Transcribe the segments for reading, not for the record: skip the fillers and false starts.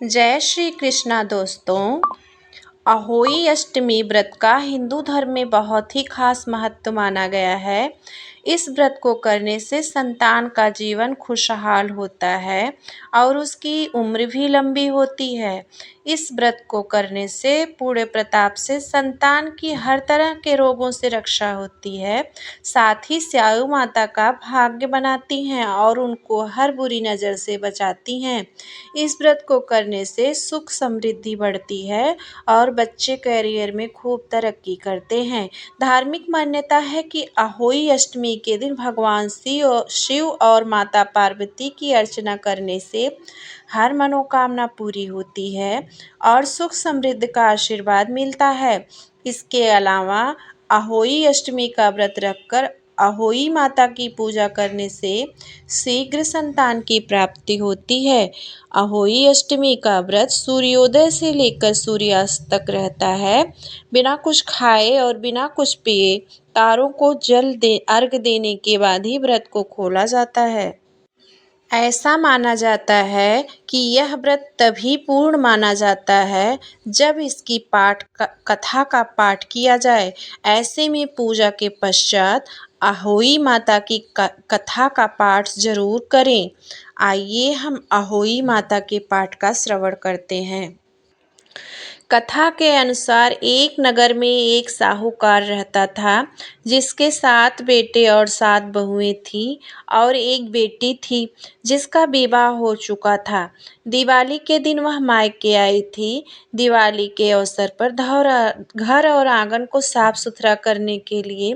जय श्री कृष्णा दोस्तों। अहोई अष्टमी व्रत का हिंदू धर्म में बहुत ही खास महत्व माना गया है। इस व्रत को करने से संतान का जीवन खुशहाल होता है और उसकी उम्र भी लंबी होती है। इस व्रत को करने से पूरे प्रताप से संतान की हर तरह के रोगों से रक्षा होती है। साथ ही स्याऊ माता का भाग्य बनाती हैं और उनको हर बुरी नज़र से बचाती हैं। इस व्रत को करने से सुख समृद्धि बढ़ती है और बच्चे करियर में खूब तरक्की करते हैं। धार्मिक मान्यता है कि अहोई अष्टमी के दिन भगवान शिव और माता पार्वती की अर्चना करने से हर मनोकामना पूरी होती है और सुख समृद्धि का आशीर्वाद मिलता है। इसके अलावा अहोई अष्टमी का व्रत रखकर अहोई माता की पूजा करने से शीघ्र संतान की प्राप्ति होती है। अहोई अष्टमी का व्रत सूर्योदय से लेकर सूर्यास्त तक रहता है। बिना कुछ खाए और बिना कुछ पिए तारों को अर्घ देने के बाद ही व्रत को खोला जाता है। ऐसा माना जाता है कि यह व्रत तभी पूर्ण माना जाता है जब इसकी कथा का पाठ किया जाए। ऐसे में पूजा के पश्चात अहोई माता की कथा का पाठ जरूर करें। आइए हम अहोई माता के पाठ का श्रवण करते हैं। कथा के अनुसार एक नगर में एक साहूकार रहता था जिसके 7 बेटे और 7 बहुएं थीं और एक बेटी थी जिसका विवाह हो चुका था। दिवाली के दिन वह मायके आई थी। दिवाली के अवसर पर घर और आंगन को साफ सुथरा करने के लिए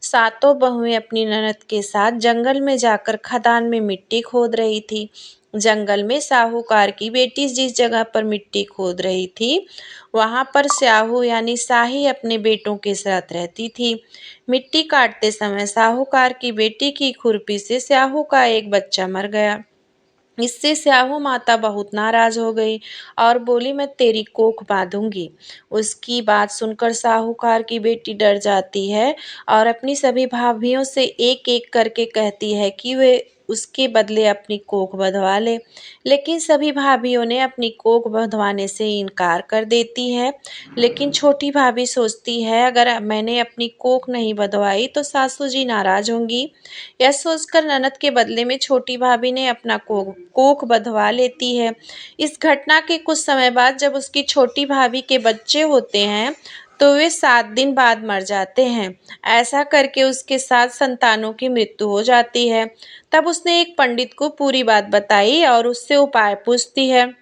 7 बहुएं अपनी ननद के साथ जंगल में जाकर खदान में मिट्टी खोद रही थी। जंगल में साहूकार की बेटी जिस जगह पर मिट्टी खोद रही थी वहां पर स्याहू यानी शाही अपने बेटों के साथ रहती थी। मिट्टी काटते समय साहूकार की बेटी की खुरपी से स्याहू का एक बच्चा मर गया। इससे स्याहू माता बहुत नाराज हो गई और बोली, मैं तेरी कोख बांधूंगी। उसकी बात सुनकर साहूकार की बेटी डर जाती है और अपनी सभी भाभियों से एक एक करके कहती है कि वे उसके बदले अपनी कोख बंधवा ले। लेकिन सभी भाभियों ने अपनी कोख बंधवाने से इनकार कर देती है। लेकिन छोटी भाभी सोचती है अगर मैंने अपनी कोख नहीं बंधवाई तो सासू जी नाराज होंगी। यह सोचकर ननद के बदले में छोटी भाभी ने अपना कोख बंधवा लेती है। इस घटना के कुछ समय बाद जब उसकी छोटी भाभी के बच्चे होते हैं तो वे 7 दिन बाद मर जाते हैं। ऐसा करके उसके 7 संतानों की मृत्यु हो जाती है। तब उसने एक पंडित को पूरी बात बताई और उससे उपाय पूछती है।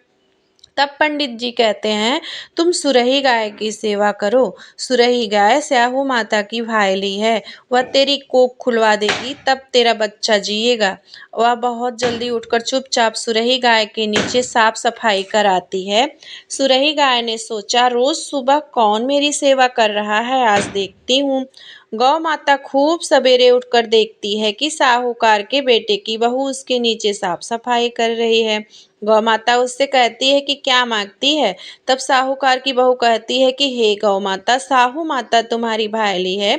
तब पंडित जी कहते हैं, तुम सुरही गाय की सेवा करो। सुरही गाय स्याहू माता की भायली है। वह तेरी कोख खुलवा देगी, तब तेरा बच्चा जिएगा। वह बहुत जल्दी उठकर चुपचाप सुरही गाय के नीचे साफ सफाई कराती है। सुरही गाय ने सोचा, रोज सुबह कौन मेरी सेवा कर रहा है, आज देखती हूँ। गौ माता खूब सवेरे उठकर देखती है कि साहूकार के बेटे की बहू उसके नीचे साफ सफाई कर रही है। गौ माता उससे कहती है कि क्या मांगती है। तब साहूकार की बहू कहती है कि हे गौ माता, साहू माता तुम्हारी भायली है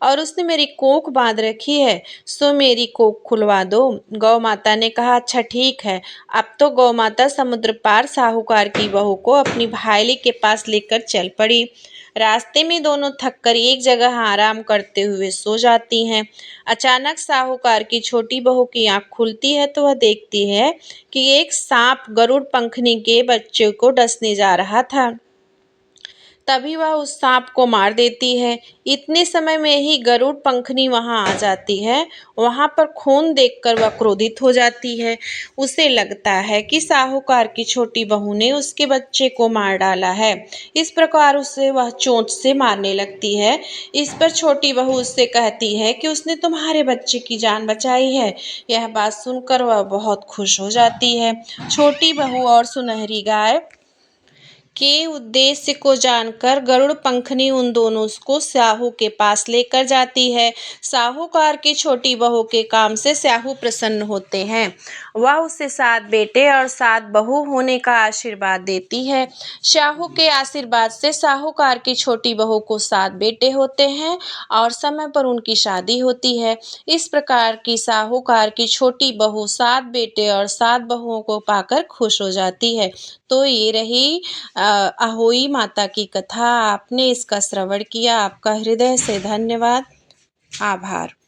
और उसने मेरी कोख बांध रखी है, सो मेरी कोख खुलवा दो। गौ माता ने कहा, अच्छा ठीक है। अब तो गौ माता समुद्र पार साहूकार की बहू को अपनी भायली के पास लेकर चल पड़ी। रास्ते में दोनों थककर एक जगह आराम करते हुए सो जाती हैं। अचानक साहूकार की छोटी बहू की आंख खुलती है तो वह देखती है कि एक सांप गरुड़ पंखनी के बच्चे को डसने जा रहा था। तभी वह उस सांप को मार देती है। इतने समय में ही गरुड़ पंखनी वहां आ जाती है। वहां पर खून देखकर वह क्रोधित हो जाती है। उसे लगता है कि साहूकार की छोटी बहू ने उसके बच्चे को मार डाला है। इस प्रकार उसे वह चोंच से मारने लगती है। इस पर छोटी बहू उससे कहती है कि उसने तुम्हारे बच्चे की जान बचाई है। यह बात सुनकर वह बहुत खुश हो जाती है। छोटी बहू और सुनहरी गाय के उद्देश्य को जानकर गरुड़ पंखनी उन दोनों को स्याहू के पास लेकर जाती है। साहूकार की छोटी बहू के काम से स्याहू प्रसन्न होते हैं। वह उसे 7 बेटे और 7 बहू होने का आशीर्वाद देती है। शाहू के आशीर्वाद से साहूकार की छोटी बहू को 7 बेटे होते हैं और समय पर उनकी शादी होती है। इस प्रकार की साहूकार की छोटी बहू 7 बेटे और 7 बहुओं को पाकर खुश हो जाती है। तो ये रही अहोई माता की कथा। आपने इसका श्रवण किया, आपका हृदय से धन्यवाद, आभार।